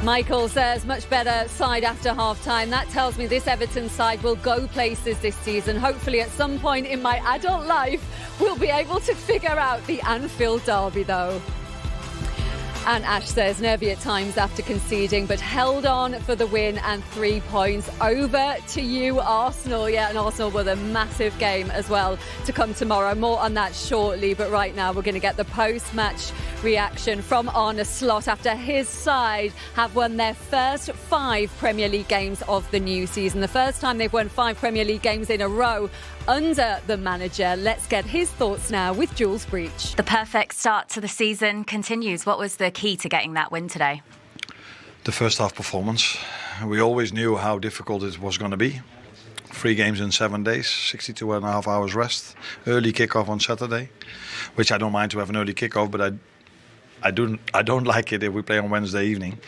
Michael says, much better side after half-time. That tells me this Everton side will go places this season. Hopefully at some point in my adult life, we'll be able to figure out the Anfield derby, though. And Ash says, nervy at times after conceding, but held on for the win and 3 points. Over to you, Arsenal. Yeah, and Arsenal with a massive game as well to come tomorrow. More on that shortly, but right now we're going to get the post-match reaction from Arne Slot after his side have won their first 5 Premier League games of the new season. The first time they've won 5 Premier League games in a row under the manager. Let's get his thoughts now with Jules Breach. The perfect start to the season continues. What was the key to getting that win today? The first half performance. We always knew how difficult it was going to be. 3 games in 7 days, 62.5 hours rest. Early kickoff on Saturday, which I don't mind to have an early kickoff, but I don't like it if we play on Wednesday evening.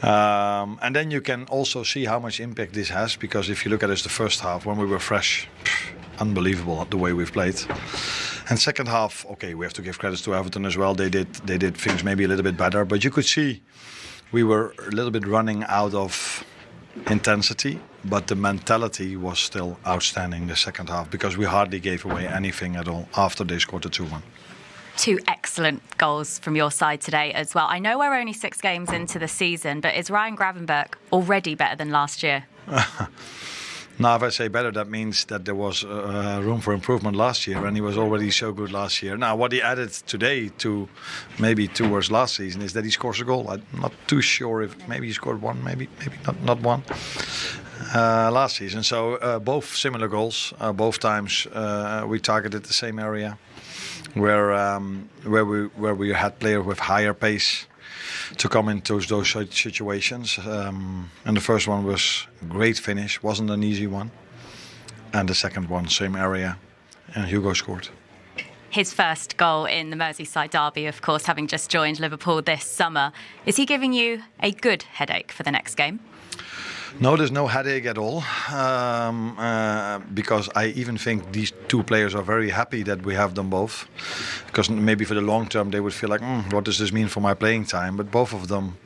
And then you can also see how much impact this has, because if you look at it as the first half, when we were fresh, unbelievable the way we've played. And second half, okay, we have to give credits to Everton as well. They did things maybe a little bit better, but you could see we were a little bit running out of intensity, but the mentality was still outstanding the second half, because we hardly gave away anything at all after they scored the 2-1. 2 excellent goals from your side today as well. I know we're only 6 games into the season, but is Ryan Gravenberch already better than last year? Now, if I say better, that means that there was room for improvement last year, and he was already so good last year. Now, what he added today to maybe towards last season is that he scores a goal. I'm not too sure if maybe he scored one, maybe not one last season. So both similar goals. Both times we targeted the same area, where we had players with higher pace to come into those situations. And the first one was a great finish, wasn't an easy one. And the second one, same area, and Hugo scored. His first goal in the Merseyside derby, of course, having just joined Liverpool this summer. Is he giving you a good headache for the next game? No, there's no headache at all, because I even think these 2 players are very happy that we have them both, because maybe for the long term they would feel like, what does this mean for my playing time? But both of them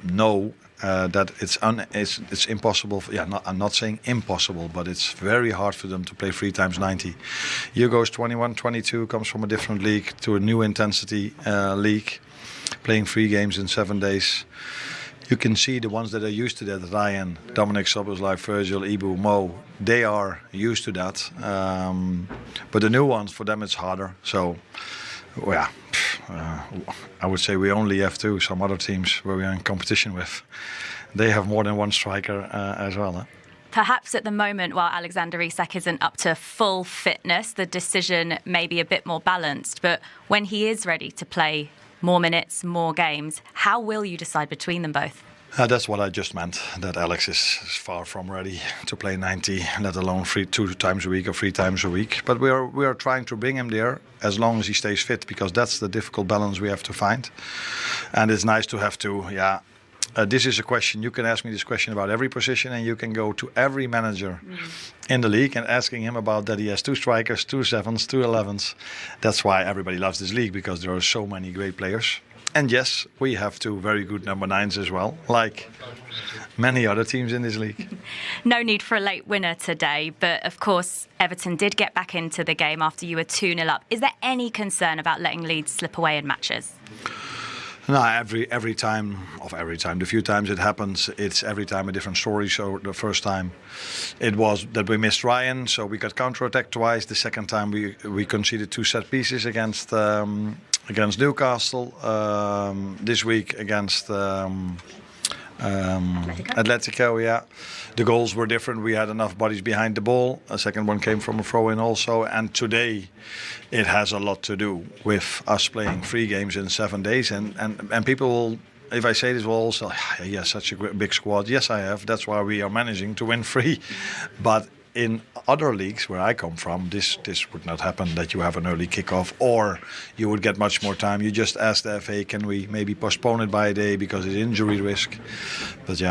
know that it's impossible. I'm not saying impossible, but it's very hard for them to play 3 times 90. Hugo's 21, 22, comes from a different league to a new intensity league, playing 3 games in 7 days. You can see the ones that are used to that, Ryan, Dominic Szoboszlai, Virgil, Ibu, Mo, they are used to that. But the new ones, for them it's harder. So, I would say we only have 2. Some other teams where we are in competition with, they have more than 1 striker as well. Huh? Perhaps at the moment, while Alexander Isak isn't up to full fitness, the decision may be a bit more balanced. But when he is ready to play more minutes, more games, how will you decide between them both? That's what I just meant, that Alex is far from ready to play 90, let alone 2 times a week or 3 times a week. But we are trying to bring him there as long as he stays fit, because that's the difficult balance we have to find. And it's nice to have to, this is a question, you can ask me this question about every position, and you can go to every manager in the league and asking him about that he has 2 strikers, 2 7s, 2 11s. That's why everybody loves this league, because there are so many great players. And yes, we have 2 very good number 9s as well, like many other teams in this league. No need for a late winner today, but of course Everton did get back into the game after you were 2-0 up. Is there any concern about letting leads slip away in matches? No, every time, the few times it happens, it's every time a different story. So the first time it was that we missed Ryan, so we got counter-attacked twice. The second time we conceded 2 set pieces against Newcastle. This week against Atletico, yeah. The goals were different. We had enough bodies behind the ball. A second one came from a throw-in also. And today, it has a lot to do with us playing 3 games in 7 days. And people will, if I say this, will also, he has such a big squad. Yes, I have. That's why we are managing to win 3. But in other leagues where I come from, this would not happen, that you have an early kickoff, or you would get much more time. You just ask the FA, can we maybe postpone it by a day because it's injury risk? But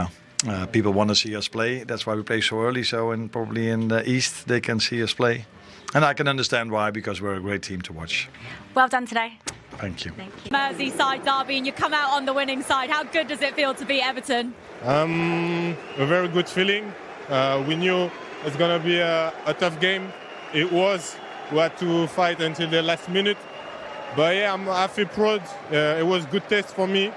people want to see us play. That's why we play so early. So probably in the East they can see us play. And I can understand why, because we're a great team to watch. Well done today. Thank you. Merseyside derby, and you come out on the winning side. How good does it feel to beat Everton? A very good feeling. We knew it's going to be a tough game. It was. We had to fight until the last minute. But yeah, I feel proud. It was a good test for me.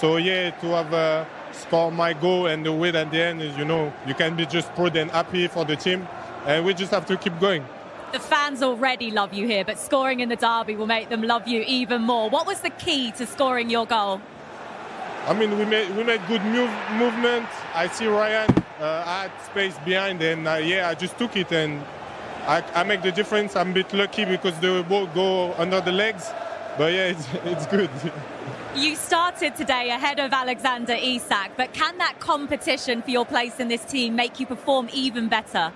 So yeah, to have scored my goal and the win at the end is, you can be just proud and happy for the team. And we just have to keep going. The fans already love you here, but scoring in the derby will make them love you even more. What was the key to scoring your goal? I mean, we made good movement. I see Ryan. I had space behind, and I just took it, and I make the difference. I'm a bit lucky because they both go under the legs, but yeah, it's good. You started today ahead of Alexander-Isak, but can that competition for your place in this team make you perform even better?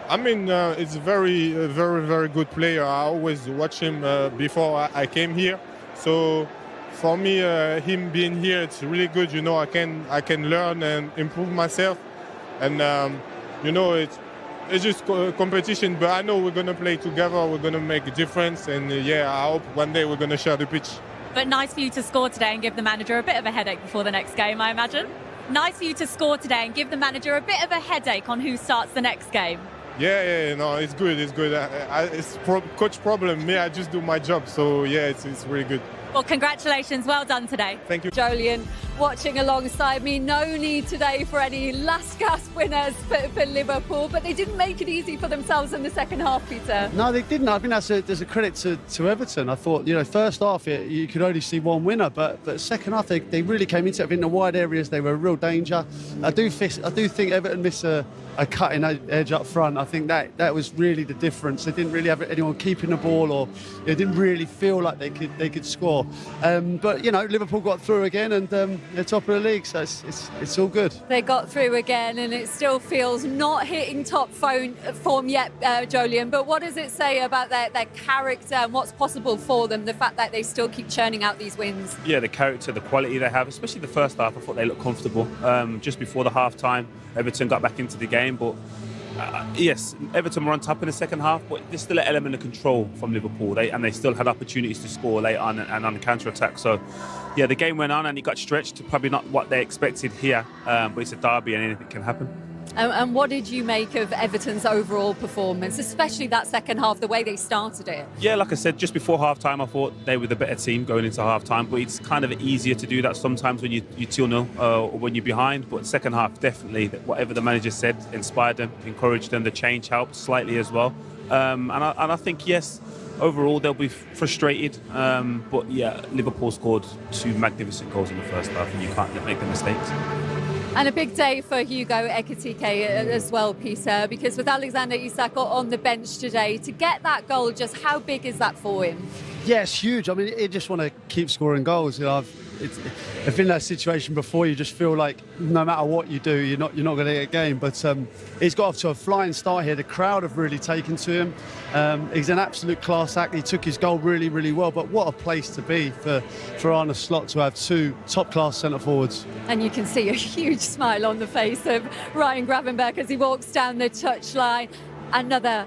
I mean, it's a very, very good player. I always watch him before I came here. So for me, him being here, it's really good. I can learn and improve myself. And, it's just competition. But I know we're going to play together. We're going to make a difference. And, I hope one day we're going to share the pitch. But nice for you to score today and give the manager a bit of a headache before the next game, I imagine. Nice for you to score today and give the manager a bit of a headache on who starts the next game. Yeah, no, it's good. It's good. It's coach problem. Me, I just do my job. So yeah, it's really good. Well, congratulations. Well done today. Thank you. Jolyon watching alongside me. No need today for any last gasp winners for Liverpool, but they didn't make it easy for themselves in the second half, Peter. No, they didn't. I think there's a credit to Everton. I thought, first half you could only see one winner, but second half they really came into it. In the wide areas they were a real danger. I do think Everton missed a cutting edge up front. I think that was really the difference. They didn't really have anyone keeping the ball, or they didn't really feel like they could score. But Liverpool got through again, and they're top of the league, so it's all good. They got through again, and it still feels not hitting top form yet, Jolyon. But what does it say about their character and what's possible for them? The fact that they still keep churning out these wins. Yeah, the character, the quality they have, especially the first half. I thought they looked comfortable. Just before the half time, Everton got back into the game, but yes, Everton were on top in the second half, but there's still an element of control from Liverpool. They still had opportunities to score late on and on the counter-attack. So, yeah, the game went on and it got stretched. Probably not what they expected here, but it's a derby and anything can happen. And what did you make of Everton's overall performance, especially that second half, the way they started it? Yeah, like I said, just before half-time, I thought they were the better team going into half-time, but it's kind of easier to do that sometimes when you're 2-0 or when you're behind. But second half, definitely, whatever the manager said inspired them, encouraged them. The change helped slightly as well. And I think, yes, overall they'll be frustrated. But yeah, Liverpool scored 2 magnificent goals in the first half, and you can't make the mistakes. And a big day for Hugo Ekitike as well, Peter, because with Alexander-Isak on the bench today, to get that goal, just how big is that for him? Yeah, it's huge. I mean, you just want to keep scoring goals. I've been in that situation before. You just feel like no matter what you do, you're not going to get a game. But he's got off to a flying start here. The crowd have really taken to him. He's an absolute class act. He took his goal really, really well. But what a place to be for Arne Slot to have 2 top-class centre forwards. And you can see a huge smile on the face of Ryan Gravenberch as he walks down the touchline. Another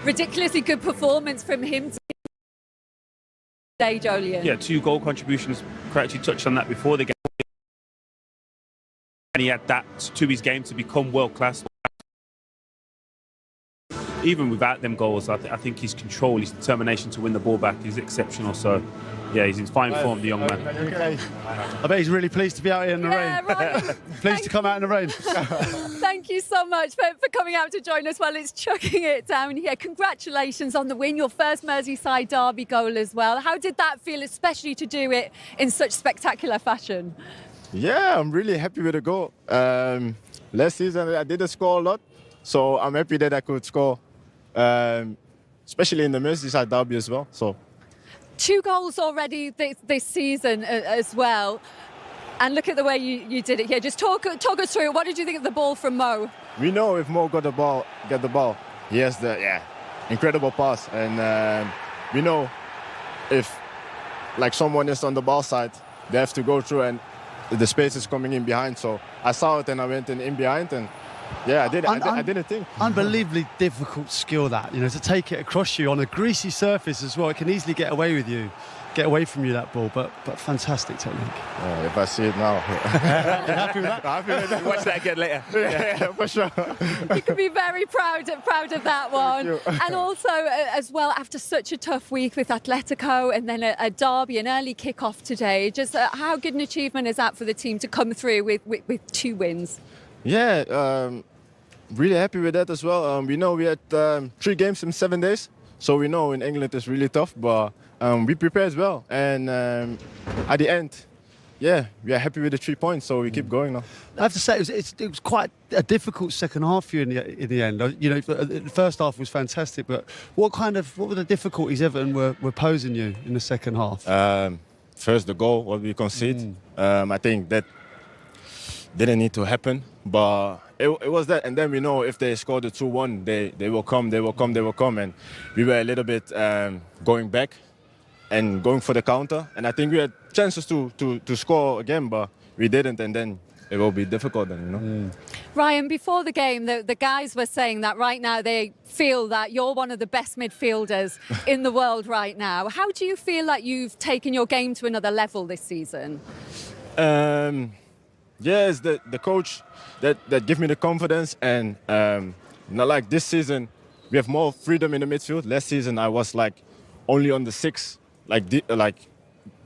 ridiculously good performance from him today, Jolyon. Yeah, 2 goal contributions. Correct, you touched on that before the game. And he had that to his game to become world-class. Even without them goals, I think his control, his determination to win the ball back is exceptional. So, yeah, he's in fine form, the young man. Okay. I bet he's really pleased to be out here in the rain. Right. Pleased to come out in the rain. Thank you so much for coming out to join us while it's chucking it down here. Congratulations on the win, your first Merseyside derby goal as well. How did that feel, especially to do it in such spectacular fashion? Yeah, I'm really happy with the goal. Last season I didn't score a lot, so I'm happy that I could score, especially in the Merseyside derby as well. So 2 goals already this season as well. And look at the way you did it here. Just talk us through it. What did you think of the ball from Mo? We know if Mo get the ball, he has the incredible pass. And we know if like someone is on the ball side, they have to go through and the space is coming in behind. So I saw it and I went in behind and yeah, I didn't think. Unbelievably difficult skill that, to take it across you on a greasy surface as well. It can easily get away with you. get away from you, that ball, but fantastic technique. If I see it now. You happy with that? Happy with that. Watch that again later. Yeah, for sure. You can be very proud of that one. And also, as well, after such a tough week with Atletico and then a derby, an early kick-off today, just how good an achievement is that for the team to come through with 2 wins? Yeah, really happy with that as well. We know we had 3 games in 7 days, so we know in England it's really tough, but we prepared well. And at the end, yeah, we are happy with the 3 points, so we keep going now. I have to say, it was quite a difficult second half for you in the end. You know, the first half was fantastic, but what were the difficulties Everton were posing you in the second half? First, the goal, what we conceded. I think that didn't need to happen, but it was that. And then we know if they scored the 2-1, they will come, and we were a little bit going back and going for the counter. And I think we had chances to score again, but we didn't, and then it will be difficult then, you know. Ryan, before the game, the guys were saying that right now they feel that you're one of the best midfielders in the world right now. How do you feel like you've taken your game to another level this season? Yeah, it's the coach that give me the confidence, and not like this season we have more freedom in the midfield. Last season I was like only on the 6,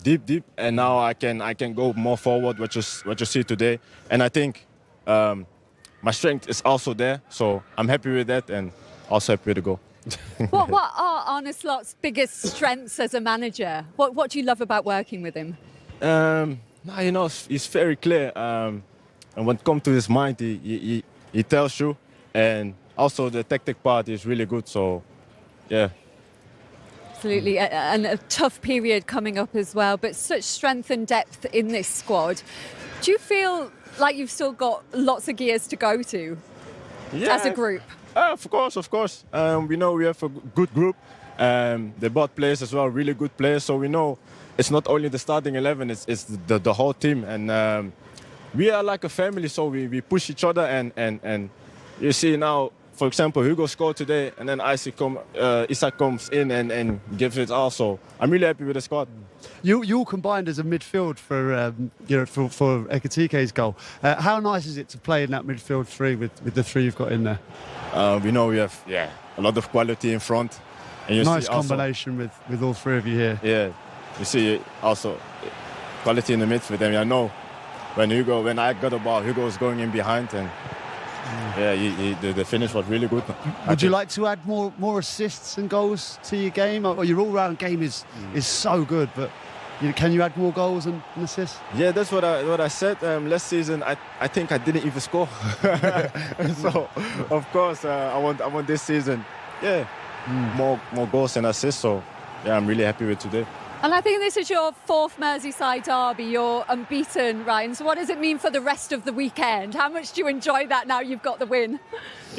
deep, and now I can go more forward, what you see today. And I think my strength is also there, so I'm happy with that, and also happy with the goal. What are Arne Slot's biggest strengths as a manager? What do you love about working with him? You know, he's very clear, and when it comes to his mind, he tells you, and also the tactic part is really good. So, yeah. Absolutely, and a tough period coming up as well, but such strength and depth in this squad. Do you feel like you've still got lots of gears to go to as a group? Of course. We know we have a good group. They bought players as well, really good players. So we know it's not only the starting 11, it's the whole team. And we are like a family, so we push each other. And you see now, for example, Hugo scored today, and then Isaac comes in and gives it all. So I'm really happy with the squad. You all combined as a midfield for Ekitike's goal. How nice is it to play in that midfield 3 with the 3 you've got in there? We know we have a lot of quality in front. And you nice see also, combination with all 3 of you here. Yeah, you see also quality in the midfield. And I know when I got the ball, Hugo was going in behind, and the finish was really good. Would you like to add more assists and goals to your game? Or your all-round game is so good, but can you add more goals and assists? Yeah, that's what I said. Last season, I think I didn't even score. So, of course, I want this season, more goals and assists. So, yeah, I'm really happy with today. And I think this is your 4th Merseyside derby. You're unbeaten, Ryan. So what does it mean for the rest of the weekend? How much do you enjoy that now you've got the win?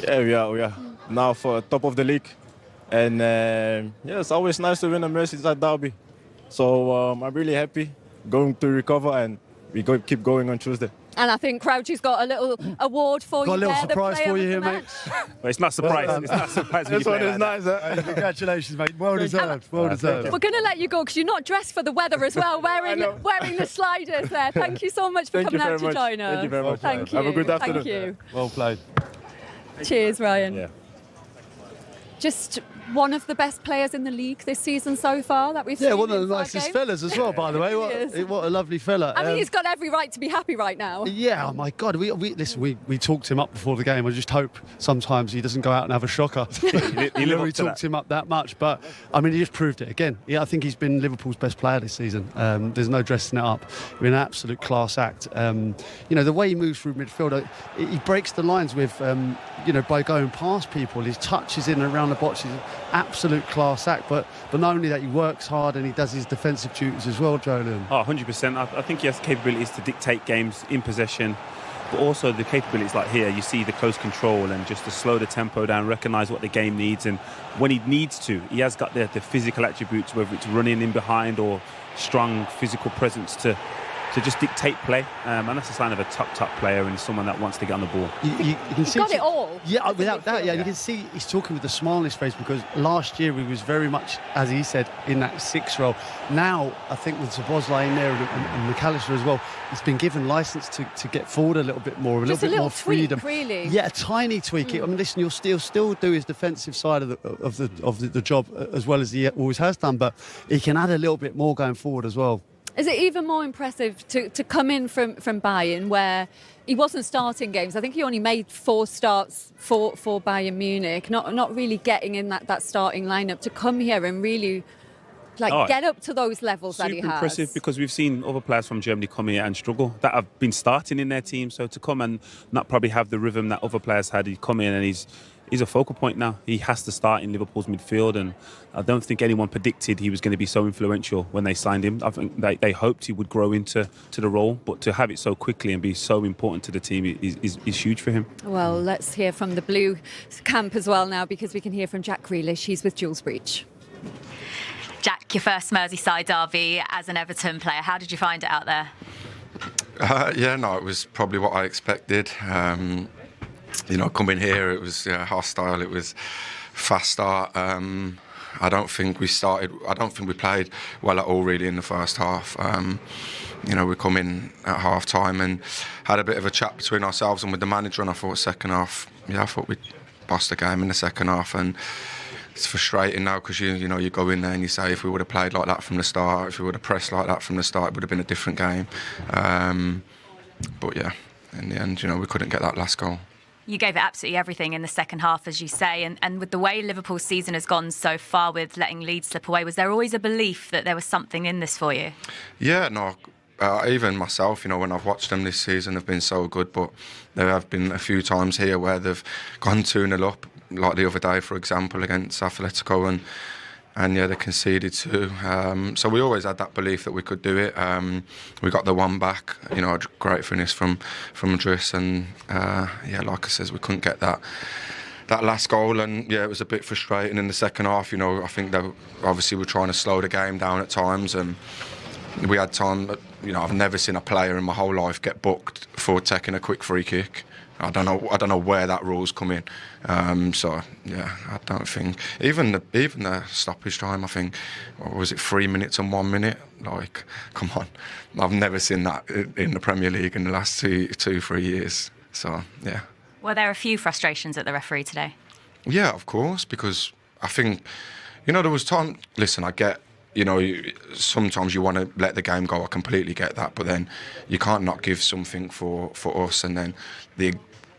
Yeah, we are now for top of the league. And it's always nice to win a Merseyside derby. So I'm really happy going to recover, and we keep going on Tuesday. And I think Crouchy's got a little award for you. Got a little surprise for you here, mate. Well, it's not surprise. It's not surprise. This one is nice. Congratulations, mate. Well deserved. Well deserved. We're going to let you go because you're not dressed for the weather as well, wearing the sliders there. Thank you so much for coming out to join us. Thank you very much. Thank you. Have a good afternoon. Thank you. Well played. Cheers, Ryan. Yeah. Just one of the best players in the league this season so far that we've seen. Yeah, one of the in 5 nicest games. fellas as well, by the way. What a lovely fella. I mean, he's got every right to be happy right now. Yeah, oh my God. We talked him up before the game. I just hope sometimes he doesn't go out and have a shocker. We talked him up that much, but I mean, he just proved it again. Yeah, I think he's been Liverpool's best player this season. There's no dressing it up. He's been an absolute class act. The way he moves through midfield, he breaks the lines with, by going past people. His touches in and around the box is absolute class act. But not only that, he works hard and he does his defensive duties as well, Jolien. Oh, 100%. I think he has capabilities to dictate games in possession, but also the capabilities like here, you see the close control and just to slow the tempo down, recognise what the game needs, and when he needs to, he has got the physical attributes, whether it's running in behind or strong physical presence to just dictate play, and that's a sign of a top player and someone that wants to get on the ball. You can see got it all. Yeah, without doubt. Yeah, you can see he's talking with a smile on his face, because last year he was very much, as he said, in that 6 role. Now, I think with Szoboszlai in there and McAllister as well, he's been given licence to get forward a little bit more, a little bit more freedom. Really. Yeah, a tiny tweak. I mean, listen, he'll still do his defensive side of the job as well as he always has done, but he can add a little bit more going forward as well. Is it even more impressive to come in from Bayern, where he wasn't starting games? I think he only made 4 starts for Bayern Munich, not really getting in that starting lineup, to come here and really get up to those levels that he has. Super impressive, because we've seen other players from Germany come here and struggle, that have been starting in their team. So to come and not probably have the rhythm that other players had, he come in and he's a focal point now. He has to start in Liverpool's midfield, and I don't think anyone predicted he was going to be so influential when they signed him. I think they hoped he would grow into the role, but to have it so quickly and be so important to the team is huge for him. Well, let's hear from the blue camp as well now, because we can hear from Jack Grealish. He's with Jules Breach. Jack, your first Merseyside derby as an Everton player. How did you find it out there? It was probably what I expected. Coming here, it was hostile. It was fast start. I don't think we played well at all really in the first half. We come in at half time and had a bit of a chat between ourselves and with the manager, and I thought second half, I thought we'd bossed the game in the second half, and it's frustrating now, because you go in there and you say, if we would have played like that from the start, if we would have pressed like that from the start, it would have been a different game. But yeah, in the end, we couldn't get that last goal. You gave it absolutely everything in the second half, as you say, and with the way Liverpool's season has gone so far with letting Leeds slip away, was there always a belief that there was something in this for you? Yeah, no. Even myself, when I've watched them this season, have been so good, but there have been a few times here where they've gone 2-0 up, like the other day, for example, against Atletico, and they conceded 2. So we always had that belief that we could do it. We got the one back, a great finish from Driss, and like I said, we couldn't get that last goal, and it was a bit frustrating in the second half. I think they obviously were trying to slow the game down at times, and we had time. I've never seen a player in my whole life get booked for taking a quick free kick. I don't know where that rule's come in. I don't think even the stoppage time. I think, what was it, 3 minutes and 1 minute? Like, come on, I've never seen that in the Premier League in the last 2-3 years. So yeah. Were there a few frustrations at the referee today? Yeah, of course, because I think there was time. Listen, I get. Sometimes you want to let the game go. I completely get that, but then you can't not give something for us. And then the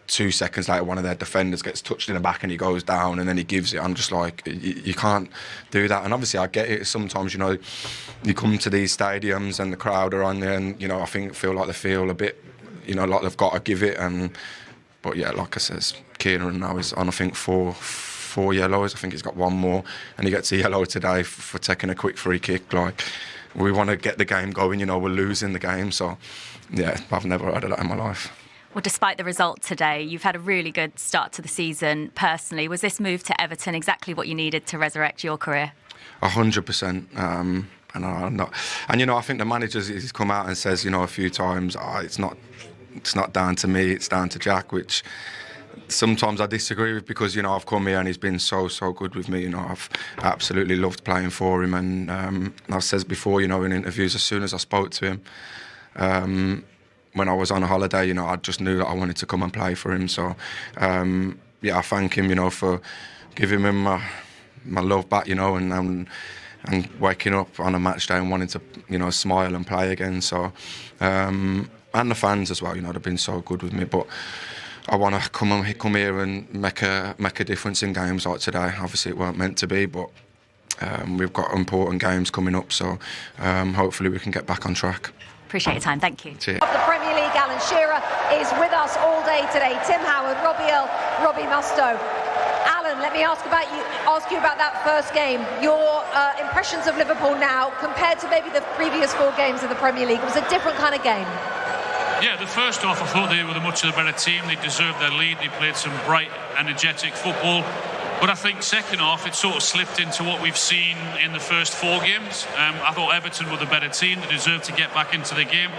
2 seconds later, one of their defenders gets touched in the back and he goes down, and then he gives it. I'm just like, you can't do that. And obviously, I get it. Sometimes you come to these stadiums and the crowd are on there, and I feel like they feel a bit, like they've got to give it. But yeah, like I said, Kieran now is on, I think, 4 yellows. I think he's got 1 more, and he gets a yellow today for taking a quick free kick. Like, we want to get the game going. We're losing the game, so yeah, I've never heard of that in my life. Well, despite the result today, you've had a really good start to the season. Personally, was this move to Everton exactly what you needed to resurrect your career? 100%. And I'm not. And I think the manager has come out and says, a few times, it's not down to me, it's down to Jack, which sometimes I disagree with, because I've come here and he's been so good with me. I've absolutely loved playing for him, and I've said before, in interviews, as soon as I spoke to him, when I was on a holiday, I just knew that I wanted to come and play for him. So I thank him, for giving him my love back, and waking up on a match day and wanting to smile and play again. So and the fans as well, they've been so good with me, but I want to come here and make a difference in games like today. Obviously, it weren't meant to be, but we've got important games coming up, so hopefully we can get back on track. Appreciate your time. Thank you. Cheers. Of the Premier League, Alan Shearer is with us all day today. Tim Howard, Robbie Earl, Robbie Mustoe. Alan, let me ask you about that first game. Your impressions of Liverpool now compared to maybe the previous 4 games of the Premier League. It was a different kind of game. Yeah, the first half I thought they were the much of the better team. They deserved their lead. They played some bright, energetic football. But I think second half, it sort of slipped into what we've seen in the first 4 games. I thought Everton were the better team. They deserved to get back into the game.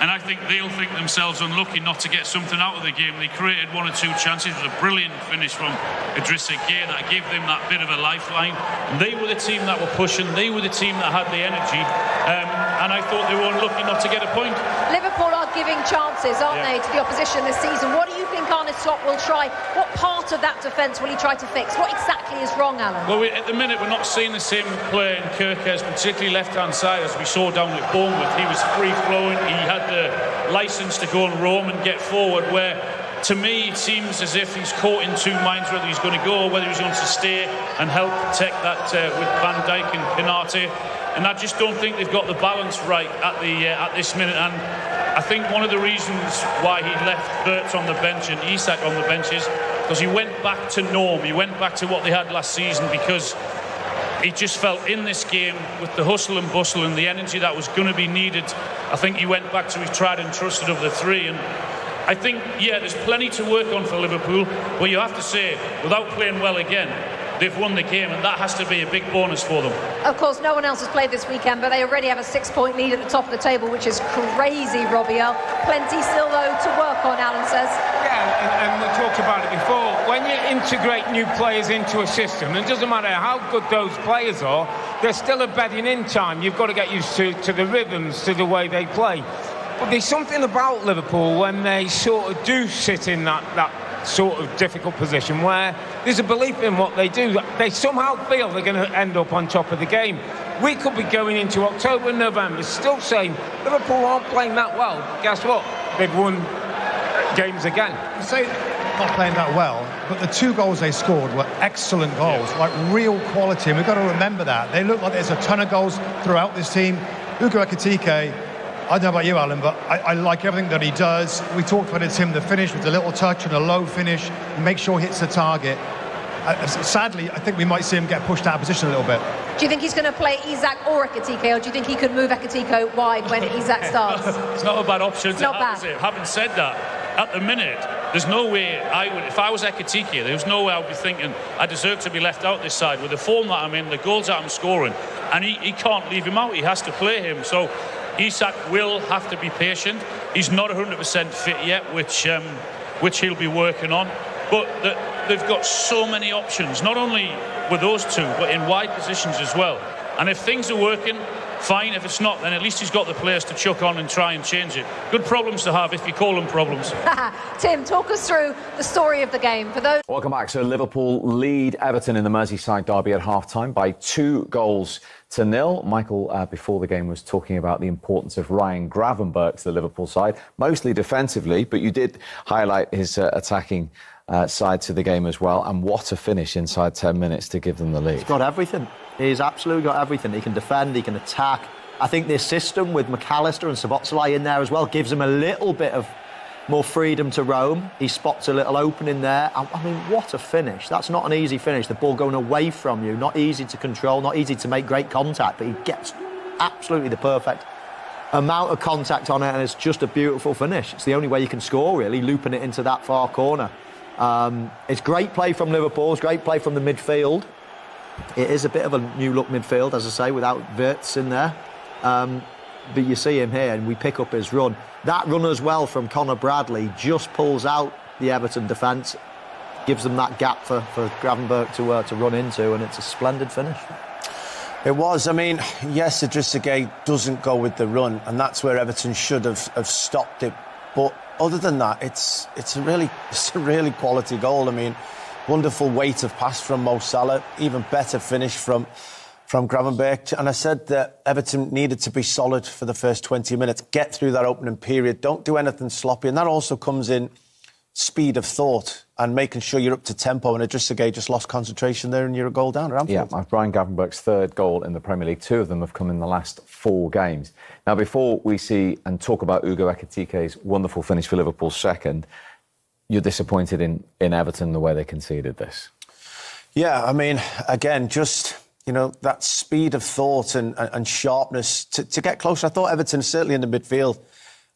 And I think they'll think themselves unlucky not to get something out of the game. They created 1 or 2 chances. It was a brilliant finish from Ekitike that gave them that bit of a lifeline. They were the team that were pushing. They were the team that had the energy. And I thought they were unlucky not to get a point. Liverpool are giving chances, aren't they, to the opposition this season? What do you think Arne will try? What part of that defence will he try to fix? What exactly is wrong, Alan? Well, at the minute, we're not seeing the same player in Kirkes, particularly left-hand side, as we saw down at Bournemouth. He was free-flowing. He had the licence to go and roam and get forward, where to me it seems as if he's caught in 2 minds whether he's going to go or whether he's going to stay and help protect that with Van Dijk and Konate. And I just don't think they've got the balance right at this minute. And I think one of the reasons why he left Wirtz on the bench and Isak on the bench is because he went back to norm. He went back to what they had last season, because he just felt in this game, with the hustle and bustle and the energy that was going to be needed, I think he went back to his tried and trusted of the 3. And I think, there's plenty to work on for Liverpool, but you have to say, without playing well again, they've won the game, and that has to be a big bonus for them. Of course, no one else has played this weekend, but they already have a 6-point lead at the top of the table, which is crazy, Robbie Earl. Plenty still, though, to work on, Alan says. Yeah, and we talked about it before. When you integrate new players into a system, it doesn't matter how good those players are, there's still a bedding in time. You've got to get used to the rhythms, to the way they play. But there's something about Liverpool when they sort of do sit in that sort of difficult position where there's a belief in what they do. They somehow feel they're going to end up on top of the game. We could be going into October and November still saying Liverpool aren't playing that well. Guess what? They've won games again. You say not playing that well, but the 2 goals they scored were excellent goals, like real quality, and we've got to remember that. They look like there's a ton of goals throughout this team. Hugo Ekitike, I don't know about you, Alan, but I like everything that he does. We talked about it, Tim, the finish with a little touch and a low finish, and make sure he hits the target. Sadly, I think we might see him get pushed out of position a little bit. Do you think he's going to play Isak or Ekitike, or do you think he could move Ekitike wide when Isak starts? It's not a bad option. It's not bad. Having said that, at the minute, there's no way I would, if I was Ekitike, there's no way I would be thinking I deserve to be left out this side. With the form that I'm in, the goals that I'm scoring, and he can't leave him out. He has to play him. So Isak will have to be patient. He's not 100% fit yet, which he'll be working on. But they've got so many options, not only with those 2, but in wide positions as well. And if things are working, fine. If it's not, then at least he's got the players to chuck on and try and change it. Good problems to have, if you call them problems. Tim, talk us through the story of the game. For those... Welcome back. So Liverpool lead Everton in the Merseyside derby at half-time by 2-0. Michael, before the game, was talking about the importance of Ryan Gravenberch to the Liverpool side, mostly defensively, but you did highlight his attacking side to the game as well, and what a finish inside 10 minutes to give them the lead. He's got everything. He's absolutely got everything. He can defend, he can attack. I think this system with McAllister and Szoboszlai in there as well gives him a little bit of more freedom to roam. He spots a little opening there. I mean, what a finish. That's not an easy finish. The ball going away from you, not easy to control, not easy to make great contact, but he gets absolutely the perfect amount of contact on it, and it's just a beautiful finish. It's the only way you can score, really, looping it into that far corner. It's great play from Liverpool. It's great play from the midfield. It is a bit of a new-look midfield, as I say, without Wirtz in there. But you see him here, and we pick up his run. That run as well from Conor Bradley just pulls out the Everton defence, gives them that gap for Gravenberch to run into, and it's a splendid finish. It was. I mean, yes, Ekitike doesn't go with the run, and that's where Everton should have stopped it. But other than that, it's a really quality goal. I mean, wonderful weight of pass from Mo Salah, even better finish from Gravenberch. And I said that Everton needed to be solid for the first 20 minutes, get through that opening period, don't do anything sloppy. And that also comes in speed of thought and making sure you're up to tempo. And Ekitike just lost concentration there, and you're a goal down at Anfield. Yeah, Brian Gravenberch's 3rd goal in the Premier League. 2 of them have come in the last 4 games. Now, before we see and talk about Hugo Ekitike's wonderful finish for Liverpool's 2nd, you're disappointed in Everton the way they conceded this. Yeah, I mean, again, just, you know, that speed of thought and sharpness to get closer. I thought Everton, certainly in the midfield,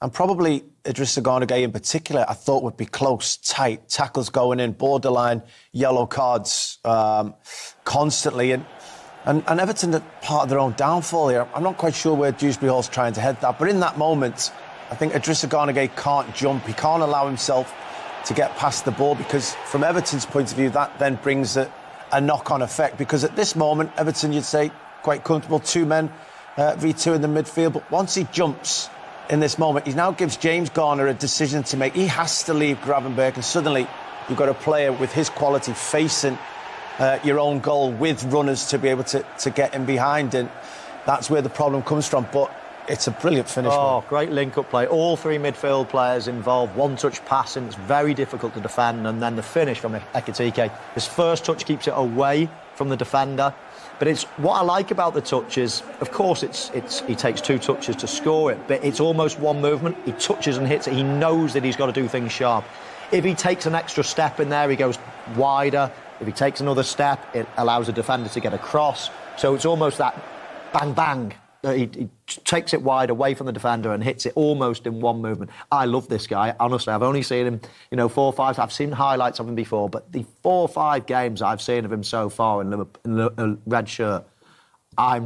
And probably Idrissa Gana Gueye in particular, I thought would be close, tight, tackles going in, borderline, yellow cards constantly. And Everton are part of their own downfall here. I'm not quite sure where Dewsbury Hall's trying to head that. But in that moment, I think Idrissa Gana Gueye can't jump. He can't allow himself to get past the ball, because from Everton's point of view, that then brings a knock-on effect. Because at this moment, Everton, you'd say, quite comfortable, 2 men v2 in the midfield. But once he jumps in this moment, he now gives James Garner a decision to make. He has to leave Gravenberch, and suddenly you've got a player with his quality facing your own goal with runners to be able to get in behind, and that's where the problem comes from. But it's a brilliant finish. Oh, great link-up play. All 3 midfield players involved. One-touch passing. It's very difficult to defend. And then the finish from Ekitike. His first touch keeps it away from the defender. But it's what I like about the touch is, of course, he takes 2 touches to score it, but it's almost one movement. He touches and hits it. He knows that he's got to do things sharp. If he takes an extra step in there, he goes wider. If he takes another step, it allows the defender to get across. So it's almost that bang, bang. He takes it wide away from the defender and hits it almost in one movement. I love this guy. Honestly, I've only seen him, 4 or 5. I've seen highlights of him before, but the 4 or 5 games I've seen of him so far in the red shirt, I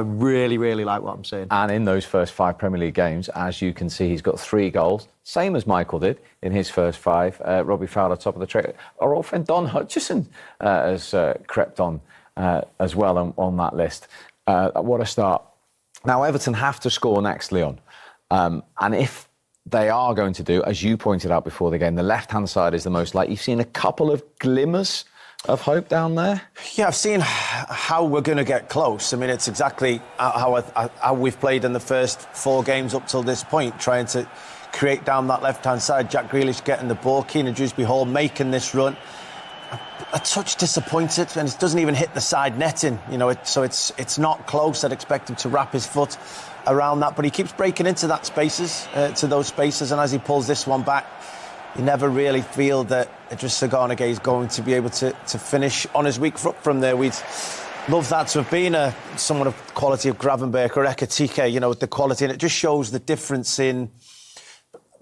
really, really like what I'm seeing. And in those first 5 Premier League games, as you can see, he's got 3 goals, same as Michael did in his first 5. Robbie Fowler, top of the tray. Our old friend Don Hutchison has crept on as well on that list. What a start. Now, Everton have to score next, Leon. And if they are going to do, as you pointed out before the game, the left-hand side is the most likely. You've seen a couple of glimmers of hope down there? Yeah, I've seen how we're going to get close. I mean, it's exactly how we've played in the first 4 games up till this point, trying to create down that left-hand side. Jack Grealish getting the ball, Keenan Dewsbury Hall making this run. A touch disappointed, and it doesn't even hit the side netting, so it's not close. I'd expect him to wrap his foot around that, but he keeps breaking into those spaces, and as he pulls this one back, you never really feel that Idrissa Gana Gueye is going to be able to finish on his weak foot from there. We'd love that to have been someone of the quality of Gravenberch or Ekitike, with the quality, and it just shows the difference in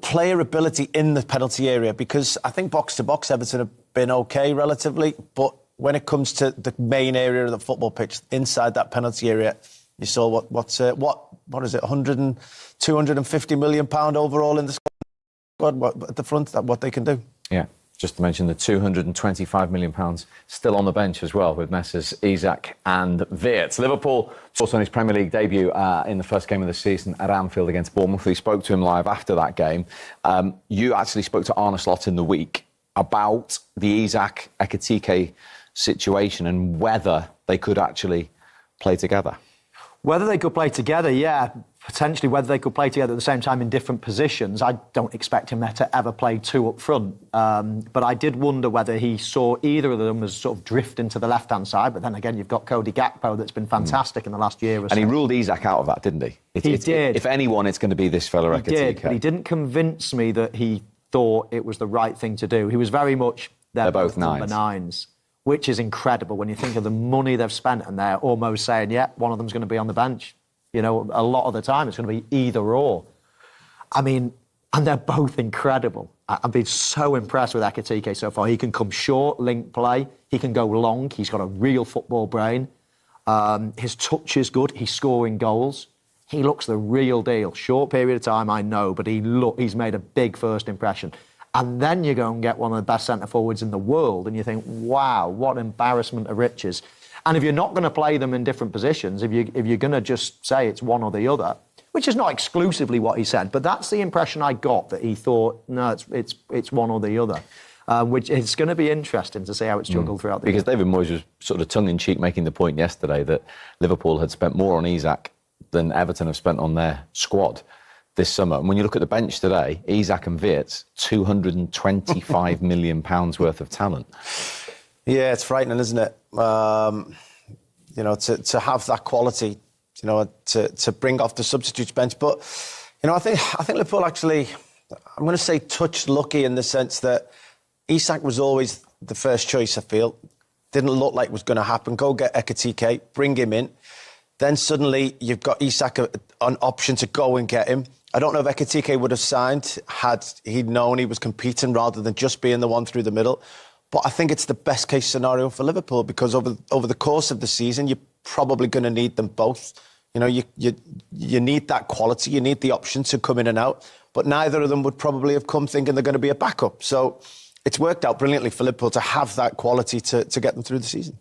player ability in the penalty area, because I think box-to-box Everton have been OK relatively, but when it comes to the main area of the football pitch, inside that penalty area, you saw what is it, 250 million pound overall in the squad, at the front, what they can do. Yeah, just to mention the £225 million still on the bench as well, with Messrs Isak and Wirtz. Liverpool also on his Premier League debut in the first game of the season at Anfield against Bournemouth. We spoke to him live after that game. You actually spoke to Arne Slot in the week about the Isak Ekitike situation and whether they could actually play together. Whether they could play together, yeah, potentially whether they could play together at the same time in different positions. I don't expect him to ever play 2 up front. But I did wonder whether he saw either of them as sort of drifting to the left-hand side. But then again, you've got Cody Gakpo that's been fantastic in the last year or so. And he ruled Isak out of that, didn't he? He did. If anyone, it's going to be this fella Ekitike. He did, but he didn't convince me that he thought it was the right thing to do. He was very much, they're both number 9s, which is incredible when you think of the money they've spent, and they're almost saying, yeah, one of them's going to be on the bench. A lot of the time it's going to be either or. I mean, and they're both incredible. I've been so impressed with Ekitike so far. He can come short, link play. He can go long. He's got a real football brain. His touch is good. He's scoring goals. He looks the real deal. Short period of time, I know, but he's made a big first impression. And then you go and get one of the best centre-forwards in the world, and you think, wow, what embarrassment of riches. And if you're not going to play them in different positions, if you're going to just say it's one or the other, which is not exclusively what he said, but that's the impression I got, that he thought, no, it's one or the other. Which is going to be interesting to see how it's juggled throughout the year. Because David Moyes was sort of tongue-in-cheek making the point yesterday that Liverpool had spent more on Isak than Everton have spent on their squad this summer. And when you look at the bench today, Isak and Wirtz, £225 million worth of talent. Yeah, it's frightening, isn't it? To have that quality, to bring off the substitutes bench. But, I think Liverpool actually, I'm going to say touched lucky in the sense that Isak was always the first choice, I feel. Didn't look like it was going to happen. Go get Ekitike, bring him in. Then suddenly you've got Isak an option to go and get him. I don't know if Ekitike would have signed had he known he was competing rather than just being the one through the middle. But I think it's the best case scenario for Liverpool because over the course of the season, you're probably going to need them both. You know, you need that quality. You need the option to come in and out. But neither of them would probably have come thinking they're going to be a backup. So it's worked out brilliantly for Liverpool to have that quality to get them through the season.